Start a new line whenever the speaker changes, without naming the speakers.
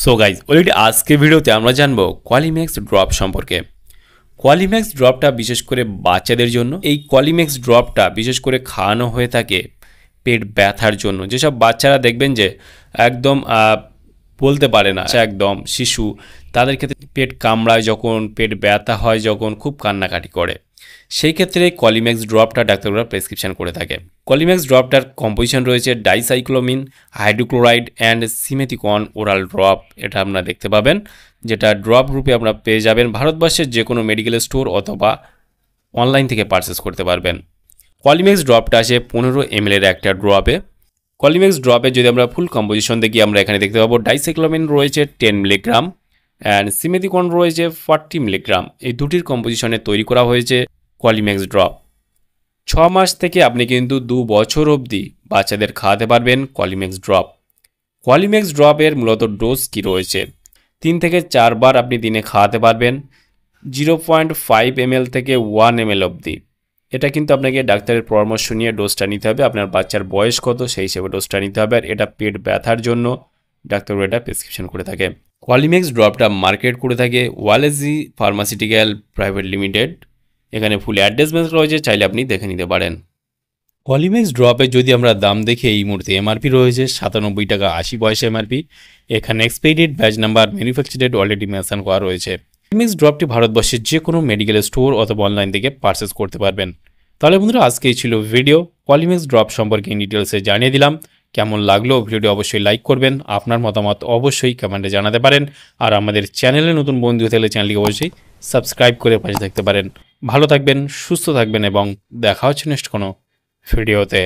So guys already আজকে ভিডিওতে আমরা জানবো কোয়ালিম্যাক্স ড্রপ সম্পর্কে। কোয়ালিম্যাক্স ড্রপটা বিশেষ করে বাচ্চাদের জন্য। এই কোয়ালিম্যাক্স ড্রপটা বিশেষ করে খাওয়ানো হয়ে থাকে পেট ব্যথার জন্য। যেসব বাচ্চারা দেখবেন যে একদম বলতে পারে না, একদম শিশু, তাদের ক্ষেত্রে পেট কামড়ায় যখন, পেট ব্যথা হয় যখন, খুব কান্নাকাটি করে, সেই ক্ষেত্রে কোয়ালিম্যাক্স ড্রপটা ডাক্তাররা প্রেসক্রিপশন করে থাকে। কোয়ালিম্যাক্স ড্রপটার কম্পোজিশন রয়েছে dicyclomine, hydrochloride and simethicone oral drop. এটা আপনারা দেখতে পাবেন, যেটা ড্রপ রূপে আপনারা পেয়ে যাবেন ভারতবর্ষের যে কোনো মেডিকেল স্টোর অথবা অনলাইন থেকে পারচেস করতে পারবেন। কোয়ালিম্যাক্স ড্রপটা আসে 15 ml এর একটা ড্রপে। কোয়ালিম্যাক্স ড্রপে যদি আমরা ফুল কম্পোজিশন দেখি, আমরা এখানে দেখতে পাবো ডাইসাইক্লোমিন রয়েছে 10 মিলিগ্রাম অ্যান্ড সিমেথিকন রয়েছে 40 মিলিগ্রাম। এই দুটির কম্পোজিশনে তৈরি করা হয়েছে কোয়ালিম্যাক্স ড্রপ। 6 মাস থেকে আপনি কিন্তু 2 বছর অবধি বাচ্চাদের খাওয়াতে পারবেন কোয়ালিম্যাক্স ড্রপ। কোয়ালিম্যাক্স ড্রপের মূলত ডোজ কি রয়েছে? 3 থেকে 4 বার আপনি দিনে খাওয়াতে পারবেন, 0.5 ml থেকে 1 ml অবধি। এটা কিন্তু আপনাকে ডাক্তারের পরামর্শ নিয়ে ডোজটা নিতে হবে। আপনার বাচ্চার বয়স কত সেই হিসেবে ডোজটা নিতে হবে। আর এটা পেট ব্যথার জন্য ডাক্তাররা এটা প্রেসক্রিপশন করে থাকে। কোয়ালিম্যাক্স ড্রপটা মার্কেট করে থাকে ওয়ালেজি ফার্মাসিউটিক্যাল প্রাইভেট লিমিটেড। এখানে ফুল অ্যাড্রেস রয়েছে, চাইলে আপনি দেখে নিতে পারেন। কোয়ালিম্যাক্স ড্রপে যদি আমরা দাম দেখি, এই মুহূর্তে এমআরপি রয়েছে 97 টাকা 80 পয়সা এমআরপি। এখানে expiry batch number, manufacture date already mention করা রয়েছে। কোয়ালিম্যাক্স ড্রপটি ভারতবর্ষের যে কোনো মেডিকেল স্টোর অথবা অনলাইন থেকে পারচেস করতে পারবেন। তাহলে বন্ধুরা, আজকেই ছিল ভিডিও। কোয়ালিম্যাক্স ড্রপ সম্পর্কে ডিটেলসে জানিয়ে দিলাম। কেমন লাগলো ভিডিওটি অবশ্যই লাইক করবেন, আপনার মতামত অবশ্যই কমেন্টে জানাতে পারেন। আর আমাদের চ্যানেলে নতুন বন্ধু থাকলে চ্যানেলটিকে অবশ্যই সাবস্ক্রাইব করে পাশে থাকতে পারেন। ভালো থাকবেন, সুস্থ থাকবেন এবং দেখা হচ্ছে নেক্সট কোনো ভিডিওতে।